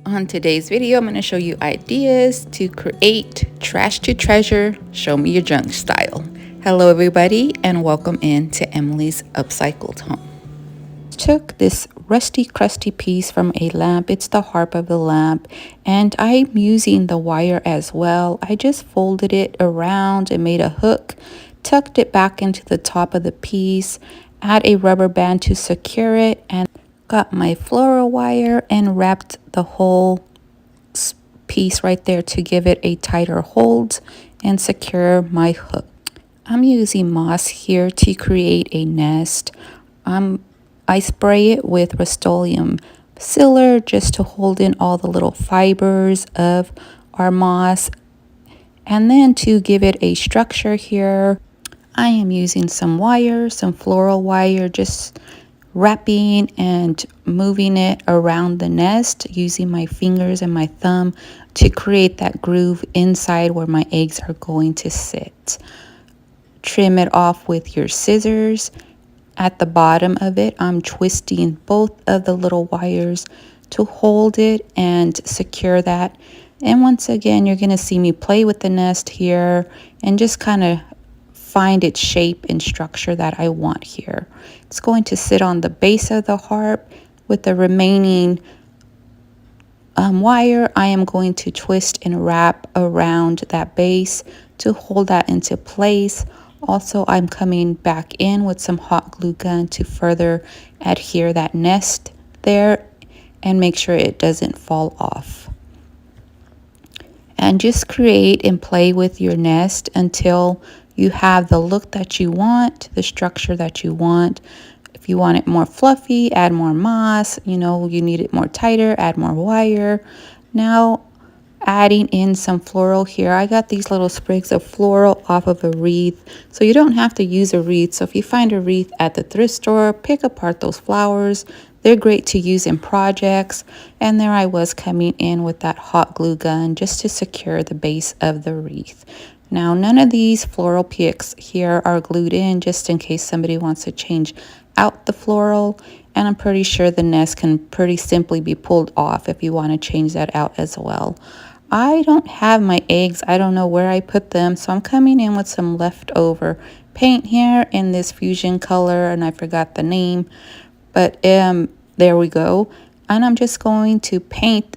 On today's video, I'm going to show you ideas to create trash to treasure, show me your junk style. Hello everybody and welcome into Emily's Upcycled home. Took this rusty crusty piece from a lamp. It's the harp of the lamp, and I'm using the wire as well. I just folded it around and made a hook, tucked it back into the top of the piece, add a rubber band to secure it, and got my floral wire and wrapped the whole piece right there to give it a tighter hold and secure my hook. I'm using moss here to create a nest. I spray it with Rust-Oleum sealer just to hold in all the little fibers of our moss. And then to give it a structure here, I am using some wire, some floral wire, just wrapping and moving it around the nest using my fingers and my thumb to create that groove inside where my eggs are going to sit. Trim it off with your scissors. At the bottom of it, I'm twisting both of the little wires to hold it and secure that. And once again, you're going to see me play with the nest here and just kind of find its shape and structure that I want here. It's going to sit on the base of the harp with the remaining wire. I am going to twist and wrap around that base to hold that into place. Also, I'm coming back in with some hot glue gun to further adhere that nest there and make sure it doesn't fall off. And just create and play with your nest until you have the look that you want, the structure that you want. If you want it more fluffy, add more moss. You need it more tighter, add more wire. Now, adding in some floral here. I got these little sprigs of floral off of a wreath, so you don't have to use a wreath. So if you find a wreath at the thrift store, pick apart those flowers. They're great to use in projects. And there I was coming in with that hot glue gun just to secure the base of the wreath. Now, none of these floral picks here are glued in, just in case somebody wants to change out the floral. And I'm pretty sure the nest can pretty simply be pulled off if you want to change that out as well. I don't have my eggs. I don't know where I put them, so I'm coming in with some leftover paint here in this fusion color, and I forgot the name, but there we go. And I'm just going to paint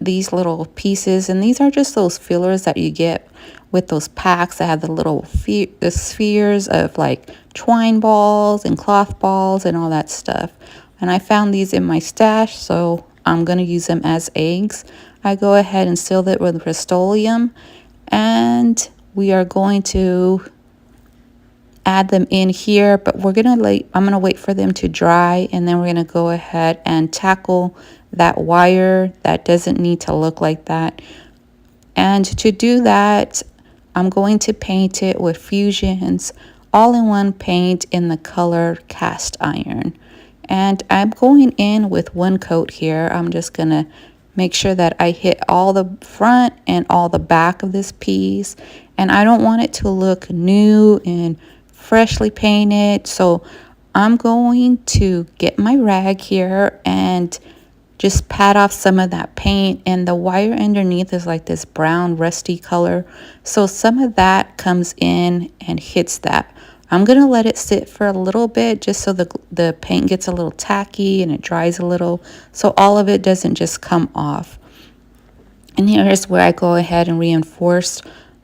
these little pieces, and these are just those fillers that you get with those packs that have the little the spheres of like twine balls and cloth balls and all that stuff. And I found these in my stash, so I'm going to use them as eggs. I go ahead and seal it with Rust-Oleum, and we are going to add them in here, but I'm gonna wait for them to dry, and then we're gonna go ahead and tackle that wire that doesn't need to look like that. And to do that, I'm going to paint it with Fusion's all-in-one paint in the color cast iron. And I'm going in with one coat here. I'm just gonna make sure that I hit all the front and all the back of this piece. And I don't want it to look new and freshly painted. So I'm going to get my rag here and just pat off some of that paint. And the wire underneath is like this brown rusty color. So some of that comes in and hits that. I'm going to let it sit for a little bit just so the paint gets a little tacky and it dries a little, so all of it doesn't just come off. And here's where I go ahead and reinforce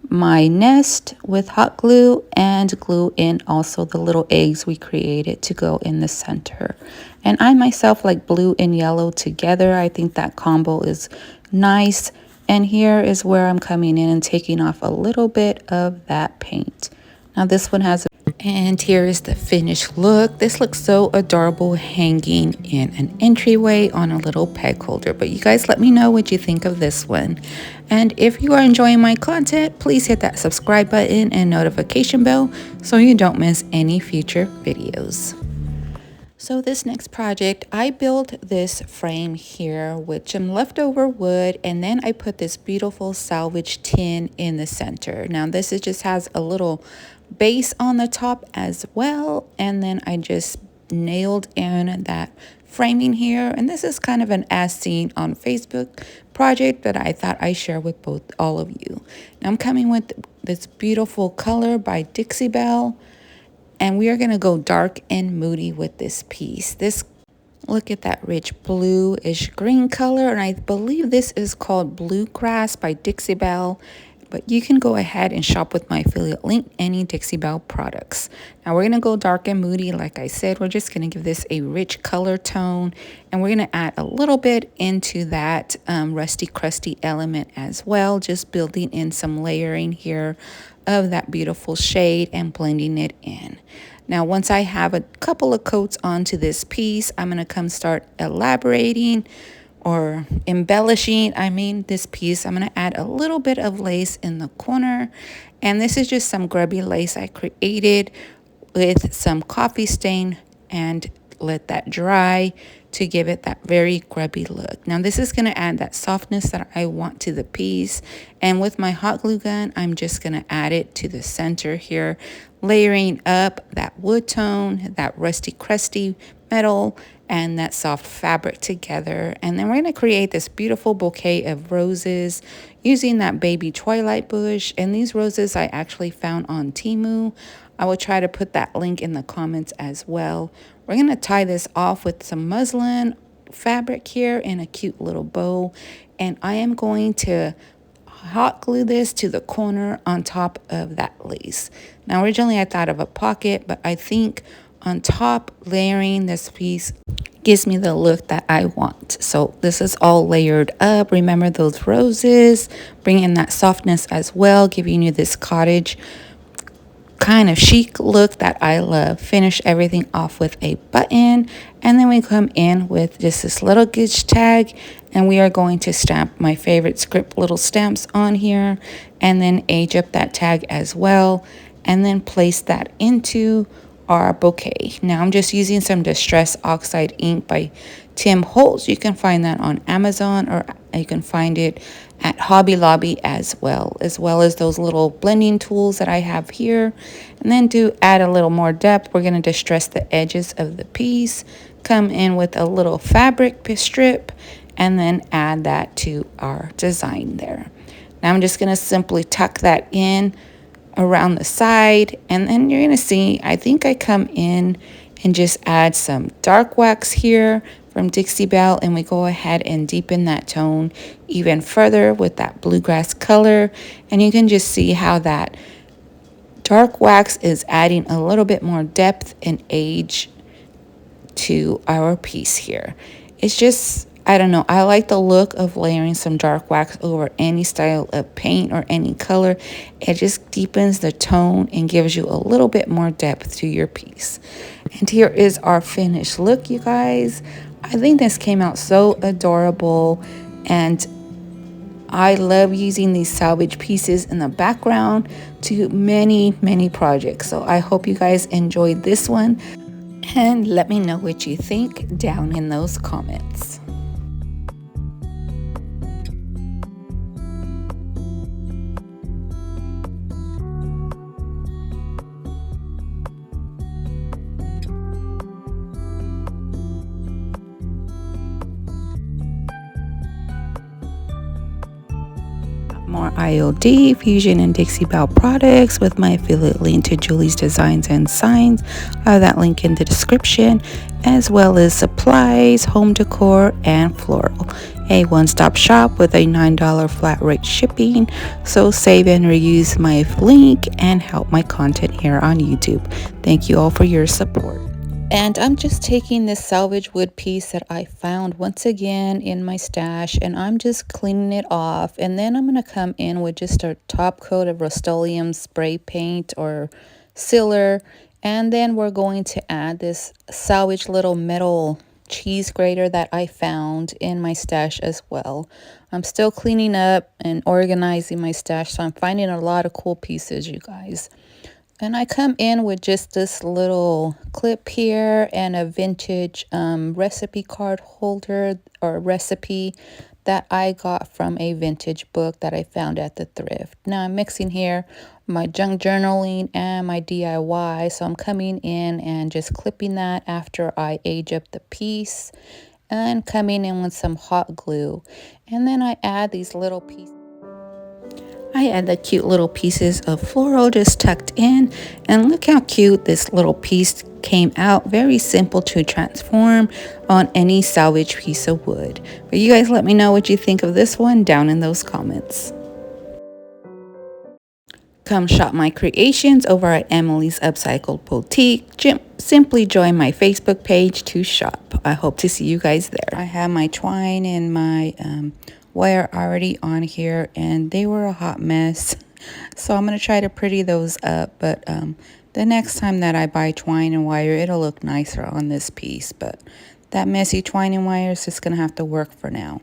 my nest with hot glue and glue in also the little eggs we created to go in the center. And I myself like blue and yellow together. I think that combo is nice. And here is where I'm coming in and taking off a little bit of that paint. Now this one has and here is the finished look. This looks so adorable hanging in an entryway on a little peg holder. But you guys let me know what you think of this one. And if you are enjoying my content, please hit that subscribe button and notification bell so you don't miss any future videos. So this next project, I built this frame here with some leftover wood, and then I put this beautiful salvage tin in the center. Now this just has a little base on the top as well, and then I just nailed in that framing here. And this is kind of an as seen on Facebook project that I thought I'd share with all of you. Now I'm coming with this beautiful color by Dixie Belle, and we are going to go dark and moody with this piece. Look at that rich bluish green color, and I believe this is called Bluegrass by Dixie Belle. But you can go ahead and shop with my affiliate link, any Dixie Belle products. Now we're going to go dark and moody. Like I said, we're just going to give this a rich color tone, and we're going to add a little bit into that rusty crusty element as well, just building in some layering here of that beautiful shade and blending it in. Now, once I have a couple of coats onto this piece, I'm going to come start elaborating or embellishing, this piece. I'm going to add a little bit of lace in the corner. And this is just some grubby lace I created with some coffee stain and let that dry to give it that very grubby look. Now this is going to add that softness that I want to the piece, and with my hot glue gun I'm just going to add it to the center here, layering up that wood tone, that rusty crusty metal, and that soft fabric together. And then we're going to create this beautiful bouquet of roses using that baby twilight bush, and these roses I actually found on Temu. I will try to put that link in the comments as well. We're going to tie this off with some muslin fabric here in a cute little bow, and I am going to hot glue this to the corner on top of that lace. Now originally I thought of a pocket, but I think on top layering this piece gives me the look that I want. So this is all layered up. Remember those roses, bring in that softness as well, giving you this cottage kind of chic look that I love. Finish everything off with a button, and then we come in with just this little gauge tag, and we are going to stamp my favorite script little stamps on here, and then age up that tag as well, and then place that into our bouquet. Now I'm just using some Distress Oxide ink by Tim Holtz. You can find that on Amazon, or you can find it at Hobby Lobby as well as those little blending tools that I have here. And then to add a little more depth, we're going to distress the edges of the piece, come in with a little fabric strip, and then add that to our design there. Now I'm just going to simply tuck that in around the side, and then you're going to see I think I come in and just add some dark wax here from Dixie Belle, and we go ahead and deepen that tone even further with that bluegrass color. And you can just see how that dark wax is adding a little bit more depth and age to our piece here. It's just, I don't know, I like the look of layering some dark wax over any style of paint or any color. It just deepens the tone and gives you a little bit more depth to your piece. And here is our finished look, you guys. I think this came out so adorable, and I love using these salvage pieces in the background to many projects. So I hope you guys enjoyed this one, and let me know what you think down in those comments. More IOD, Fusion, and Dixie Belle products with my affiliate link to Julie's Designs and Signs. I have that link in the description, as well as supplies, home decor, and floral. A one-stop shop with a $9 flat rate shipping. So save and reuse my link and help my content here on YouTube. Thank you all for your support. And I'm just taking this salvage wood piece that I found once again in my stash, and I'm just cleaning it off. And then I'm going to come in with just a top coat of Rust-Oleum spray paint or sealer. And then we're going to add this salvage little metal cheese grater that I found in my stash as well. I'm still cleaning up and organizing my stash, so I'm finding a lot of cool pieces, you guys. And I come in with just this little clip here and a vintage recipe card holder or recipe that I got from a vintage book that I found at the thrift. Now I'm mixing here my junk journaling and my DIY. So I'm coming in and just clipping that after I age up the piece. and coming in with some hot glue. And then I add these little pieces. I add the cute little pieces of floral just tucked in, and look how cute this little piece came out. Very simple to transform on any salvage piece of wood. But you guys let me know what you think of this one down in those comments. Come shop my creations over at Emily's Upcycled Boutique. Simply join my Facebook page to shop. I hope to see you guys there. I have my twine and my wire already on here, and they were a hot mess. So I'm going to try to pretty those up, but the next time that I buy twine and wire, it'll look nicer on this piece. But that messy twine and wire is just going to have to work for now.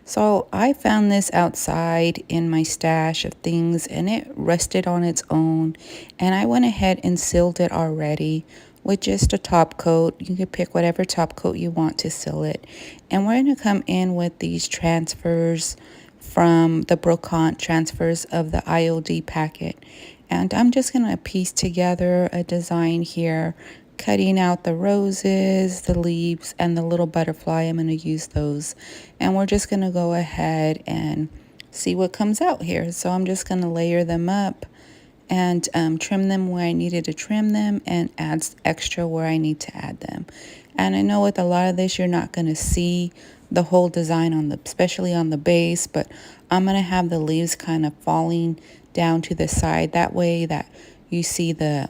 So I found this outside in my stash of things, and it rested on its own, and I went ahead and sealed it already with just a top coat. You can pick whatever top coat you want to seal it. And we're going to come in with these transfers from the brocante transfers of the IOD packet, and I'm just going to piece together a design here, cutting out the roses, the leaves, and the little butterfly. I'm going to use those, and we're just going to go ahead and see what comes out here. So I'm just going to layer them up and trim them where I needed to trim them, and add extra where I need to add them. And I know with a lot of this, you're not going to see the whole design on the, especially on the base, but I'm going to have the leaves kind of falling down to the side. That way that you see a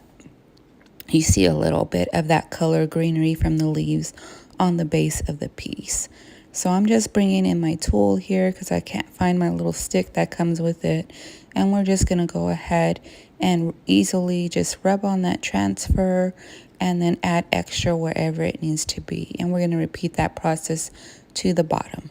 little bit of that color greenery from the leaves on the base of the piece. So I'm just bringing in my tool here because I can't find my little stick that comes with it. And we're just going to go ahead and easily just rub on that transfer and then add extra wherever it needs to be. And we're going to repeat that process to the bottom.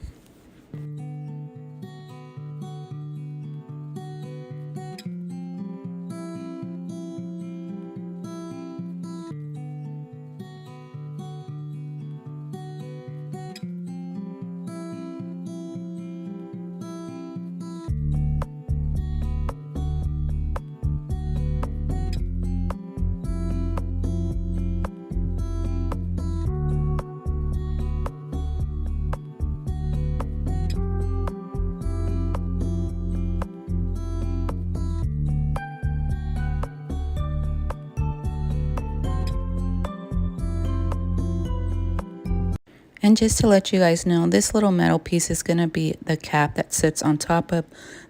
And just to let you guys know, this little metal piece is going to be the cap that sits on top of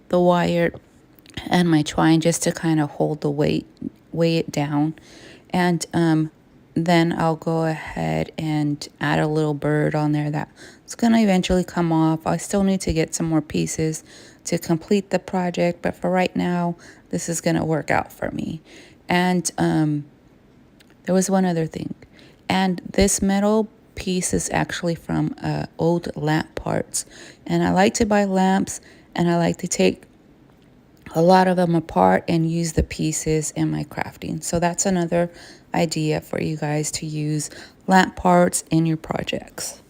the wire and my twine, just to kind of hold the weight, weigh it down. And then I'll go ahead and add a little bird on there that's going to eventually come off. I still need to get some more pieces to complete the project, but for right now, this is going to work out for me. And there was one other thing. And this metal piece is actually from old lamp parts. And I like to buy lamps, and I like to take a lot of them apart and use the pieces in my crafting. So that's another idea for you guys to use lamp parts in your projects.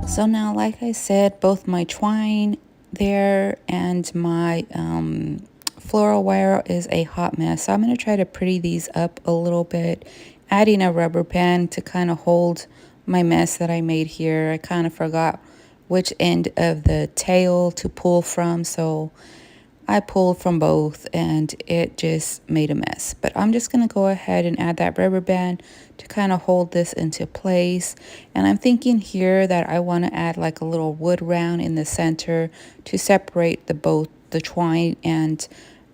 So now, like I said, both my twine there and my floral wire is a hot mess. So I'm going to try to pretty these up a little bit, adding a rubber band to kind of hold my mess that I made here. I kind of forgot which end of the tail to pull from, so I pulled from both and it just made a mess. But I'm just going to go ahead and add that rubber band to kind of hold this into place. And I'm thinking here that I want to add like a little wood round in the center to separate both the twine and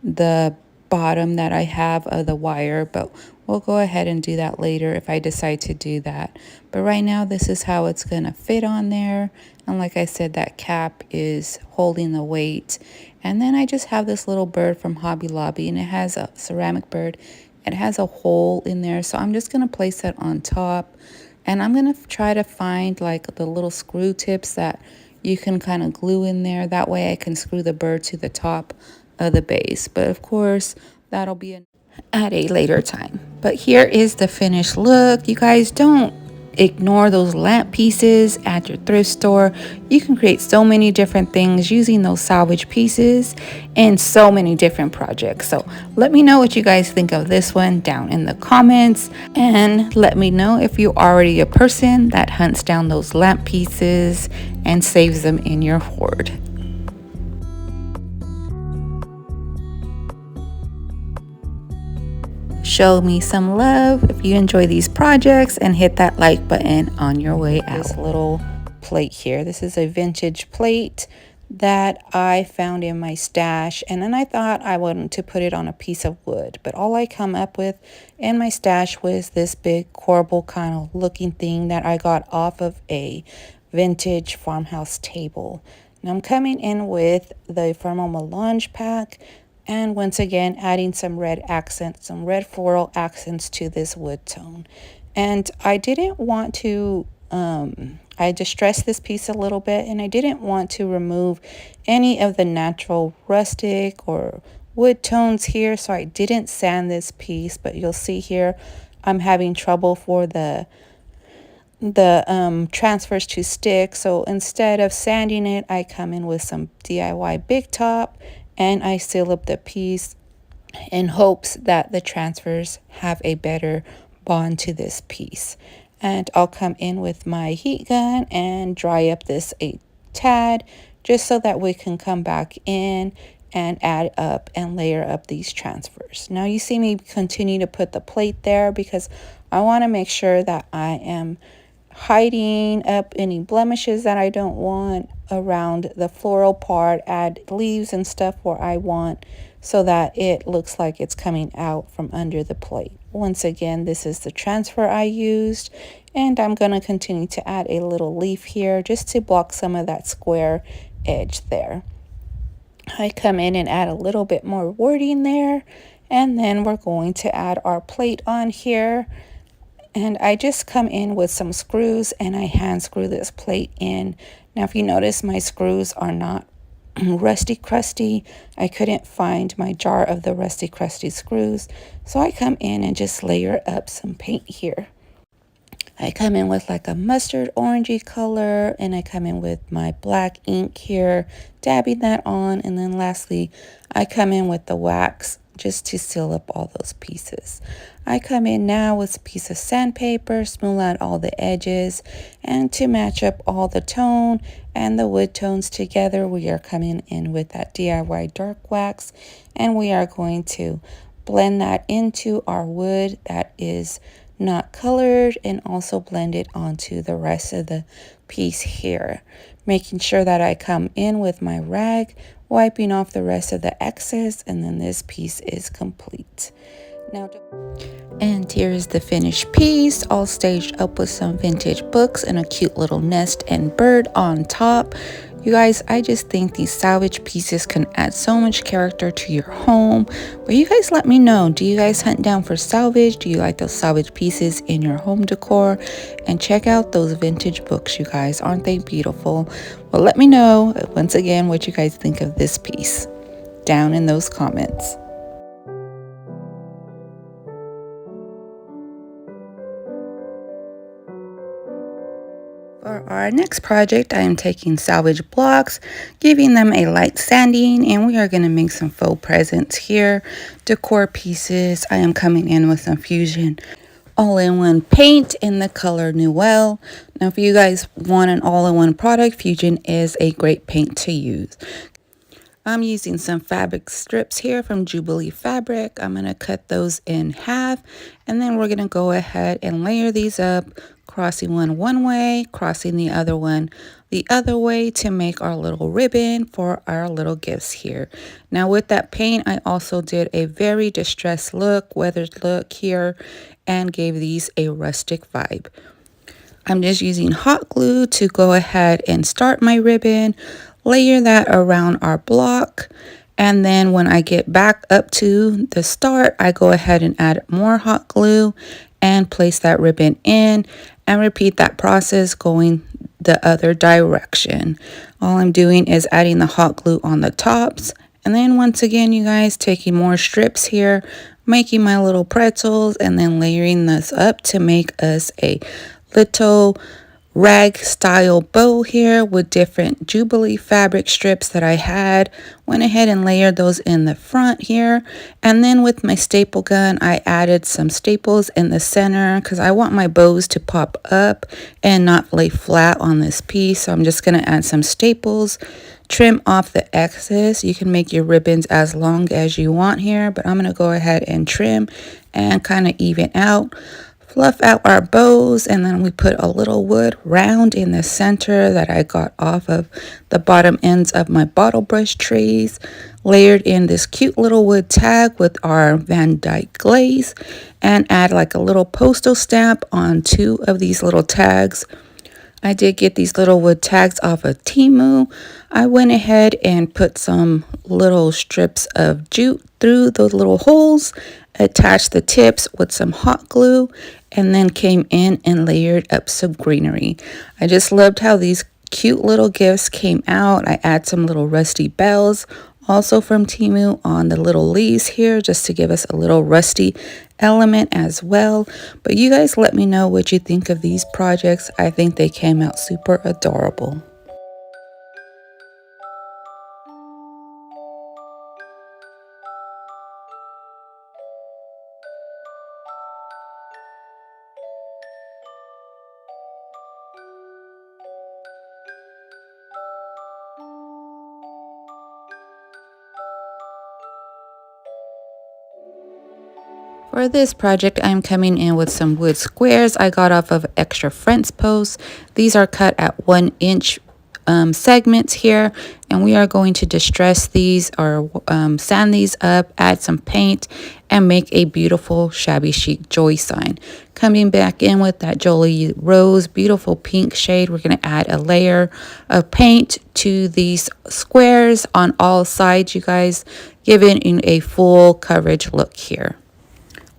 the bottom that I have of the wire, but we'll go ahead and do that later if I decide to do that. But right now, this is how it's going to fit on there. And like I said, that cap is holding the weight. And then I just have this little bird from Hobby Lobby, and it has a ceramic bird, It has a hole in there, so I'm just going to place it on top. And I'm going to try to find like the little screw tips that you can kind of glue in there. That way I can screw the bird to the top of the base. But of course, that'll be at a later time. But here is the finished look. You guys, don't ignore those lamp pieces at your thrift store. You can create so many different things using those salvage pieces in so many different projects. So let me know what you guys think of this one down in the comments, and let me know if you're already a person that hunts down those lamp pieces and saves them in your hoard. Show me some love if you enjoy these projects, and hit that like button on your way out. This little plate here, this is a vintage plate that I found in my stash, and then I thought I wanted to put it on a piece of wood, but all I come up with in my stash was this big corbel kind of looking thing that I got off of a vintage farmhouse table. Now I'm coming in with the Thermal Melange pack, and once again adding some red accents, some red floral accents to this wood tone. And I didn't want to, I distressed this piece a little bit, and I didn't want to remove any of the natural rustic or wood tones here, so I didn't sand this piece. But you'll see here I'm having trouble for the transfers to stick, so instead of sanding it, I come in with some DIY Big Top and I seal up the piece in hopes that the transfers have a better bond to this piece. And I'll come in with my heat gun and dry up this a tad, just so that we can come back in and add up and layer up these transfers. Now you see me continue to put the plate there because I want to make sure that I am hiding up any blemishes that I don't want around the floral part. Add leaves and stuff where I want, so that it looks like it's coming out from under the plate. Once again, this is the transfer I used, and I'm going to continue to add a little leaf here just to block some of that square edge there. I come in and add a little bit more wording there, and then we're going to add our plate on here. And I just come in with some screws and I hand screw this plate in. Now, if you notice, my screws are not rusty crusty. I couldn't find my jar of the rusty crusty screws, so I come in and just layer up some paint here. I come in with like a mustard orangey color, and I come in with my black ink here, dabbing that on. And then lastly, I come in with the wax just to seal up all those pieces. I come in now with a piece of sandpaper, smooth out all the edges, and to match up all the tone and the wood tones together, we are coming in with that DIY dark wax, and we are going to blend that into our wood that is not colored, and also blend it onto the rest of the piece here, making sure that I come in with my rag, wiping off the rest of the excess, and then this piece is complete. And here's the finished piece, all staged up with some vintage books and a cute little nest and bird on top. You guys, I just think these salvage pieces can add so much character to your home. But you guys let me know, do you guys hunt down for salvage? Do you like those salvage pieces in your home decor? And check out those vintage books, you guys. Aren't they beautiful? Well, let me know once again what you guys think of this piece down in those comments. For our next project, I am taking salvage blocks, giving them a light sanding, and we are going to make some faux presents here. Decor pieces. I am coming in with some Fusion all-in-one paint in the color Noel. Now, if you guys want an all-in-one product, Fusion is a great paint to use. I'm using some fabric strips here from Jubilee Fabric. I'm going to cut those in half, and then we're going to go ahead and layer these up, crossing one way, crossing the other one the other way to make our little ribbon for our little gifts here. Now with that paint, I also did a very distressed look, weathered look here, and gave these a rustic vibe. I'm just using hot glue to go ahead and start my ribbon, layer that around our block, And then when I get back up to the start, I go ahead and add more hot glue and place that ribbon in and repeat that process going the other direction. All I'm doing is adding the hot glue on the tops. And then once again, you guys, taking more strips here, making my little pretzels and then layering this up to make us a little rag style bow here with different Jubilee fabric strips that I had. Went ahead and layered those in the front here, and then with my staple gun I added some staples in the center because I want my bows to pop up and not lay flat on this piece. So I'm just going to add some staples, trim off the excess. You can make your ribbons as long as you want here, but I'm going to go ahead and trim and kind of even out. Fluff out our bows, and then we put a little wood round in the center that I got off of the bottom ends of my bottle brush trays. Layered in this cute little wood tag with our Van Dyke glaze, and add like a little postal stamp on 2 of these little tags. I did get these little wood tags off of Temu. I went ahead and put some little strips of jute through those little holes, attached the tips with some hot glue, and then came in and layered up some greenery. I just loved how these cute little gifts came out. I add some little rusty bells, also from Temu, on the little leaves here, just to give us a little rusty element as well. But you guys let me know what you think of these projects. I think they came out super adorable. For this project, I'm coming in with some wood squares I got off of extra fence posts. These are cut at 1-inch segments here, and we are going to distress these or sand these up, add some paint, and make a beautiful shabby chic joy sign. Coming back in with that Jolie Rose beautiful pink shade, we're going to add a layer of paint to these squares on all sides, you guys, giving in a full coverage look here.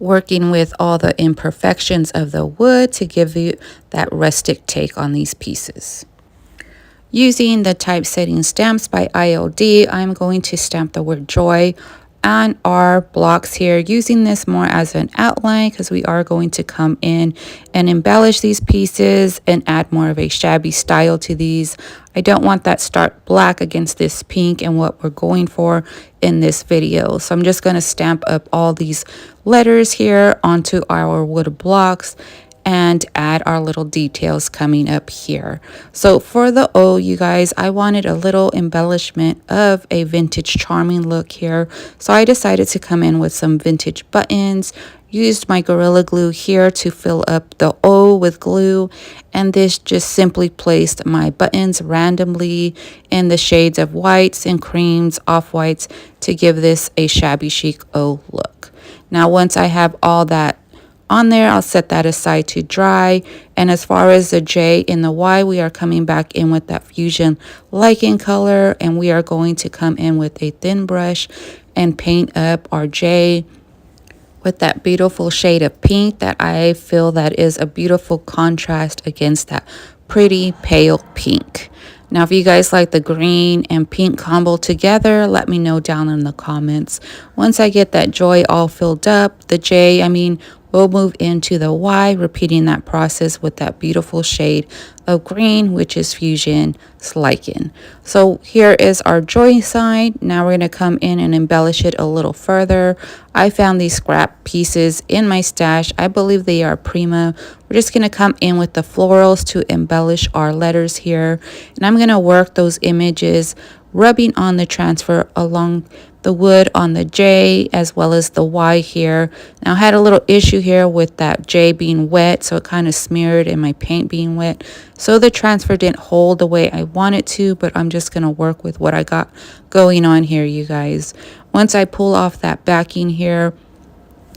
Working with all the imperfections of the wood to give you that rustic take on these pieces. Using the typesetting stamps by ILD, I'm going to stamp the word joy on our blocks here, using this more as an outline because we are going to come in and embellish these pieces and add more of a shabby style to these. I don't want that stark black against this pink and what we're going for in this video. So I'm just going to stamp up all these letters here onto our wood blocks and add our little details coming up here. So for the O, you guys, I wanted a little embellishment of a vintage charming look here. So I decided to come in with some vintage buttons, used my Gorilla Glue here to fill up the O with glue, and this just simply placed my buttons randomly in the shades of whites and creams, off-whites, to give this a shabby chic O look. Now once I have all that on there, I'll set that aside to dry. And as far as the J and the Y, we are coming back in with that fusion lichen color, and we are going to come in with a thin brush and paint up our J with that beautiful shade of pink that I feel that is a beautiful contrast against that pretty pale pink. Now, if you guys like the green and pink combo together, let me know down in the comments. Once I get that joy all filled up, the J, we'll move into the Y, repeating that process with that beautiful shade of green, which is fusion lichen. So here is our joy sign. Now we're going to come in and embellish it a little further. I found these scrap pieces in my stash. I believe they are Prima. We're just going to come in with the florals to embellish our letters here. And I'm going to work those images, rubbing on the transfer along the wood on the J as well as the Y here. Now I had a little issue here with that J being wet, so it kind of smeared and my paint being wet. So the transfer didn't hold the way I wanted to, but I'm just going to work with what I got going on here, you guys. Once I pull off that backing here,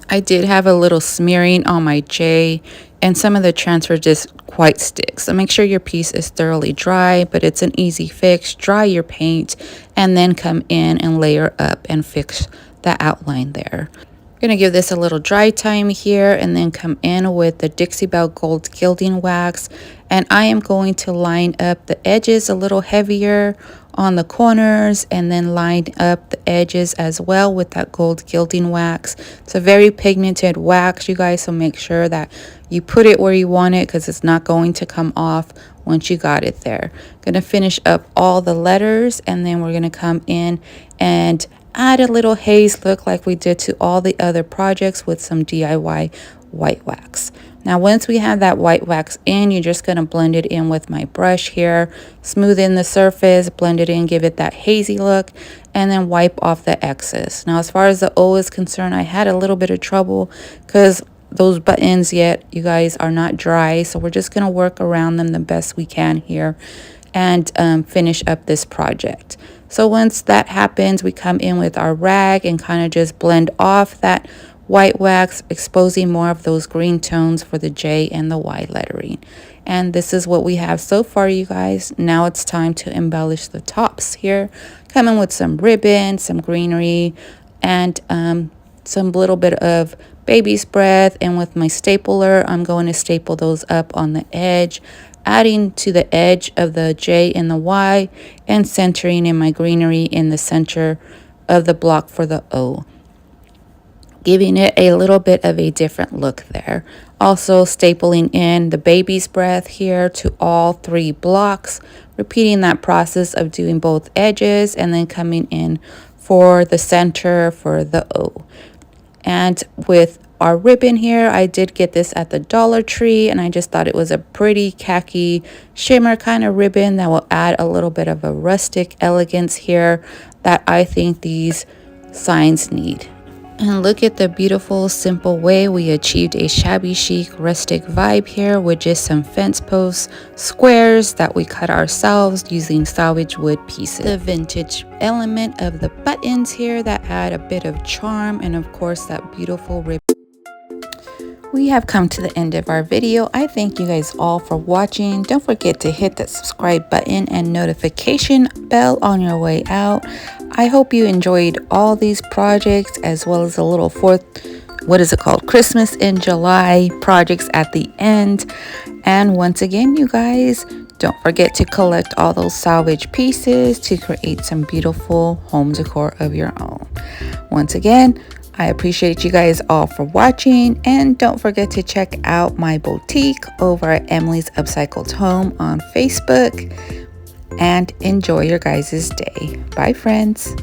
I did have a little smearing on my J and some of the transfer just quite sticks. So make sure your piece is thoroughly dry, but it's an easy fix. Dry your paint and then come in and layer up and fix the outline there. I'm going to give this a little dry time here and then come in with the Dixie Belle Gold Gilding Wax. And I am going to line up the edges a little heavier on the corners and then line up the edges as well with that gold gilding wax. It's a very pigmented wax, you guys, so make sure that you put it where you want it because it's not going to come off once you got it there. Going to finish up all the letters and then we're going to come in and add a little haze look like we did to all the other projects with some DIY white wax. Now once we have that white wax in, you're just going to blend it in with my brush here, smooth in the surface, blend it in, give it that hazy look, and then wipe off the excess. Now as far as the O is concerned, I had a little bit of trouble because those buttons yet, you guys, are not dry, so we're just going to work around them the best we can here and finish up this project. So once that happens, we come in with our rag and kind of just blend off that white wax, exposing more of those green tones for the J and the Y lettering. And this is what we have so far, you guys. Now it's time to embellish the tops here. Come in with some ribbon, some greenery, and some little bit of baby's breath. And with my stapler, I'm going to staple those up on the edge, adding to the edge of the J and the Y and centering in my greenery in the center of the block for the O, giving it a little bit of a different look there. Also stapling in the baby's breath here to all 3 blocks, repeating that process of doing both edges and then coming in for the center for the O. And with our ribbon here, I did get this at the Dollar Tree and I just thought it was a pretty khaki shimmer kind of ribbon that will add a little bit of a rustic elegance here that I think these signs need. And look at the beautiful, simple way we achieved a shabby chic rustic vibe here with just some fence posts, squares that we cut ourselves using salvage wood pieces. The vintage element of the buttons here that add a bit of charm, and of course that beautiful ribbon. We have come to the end of our video. I thank you guys all for watching. Don't forget to hit that subscribe button and notification bell on your way out. I hope you enjoyed all these projects as well as a little Christmas in July projects at the end. And once again, you guys, don't forget to collect all those salvage pieces to create some beautiful home decor of your own. Once again, I appreciate you guys all for watching, and don't forget to check out my boutique over at Emily's Upcycled Home on Facebook, and enjoy your guys' day. Bye, friends.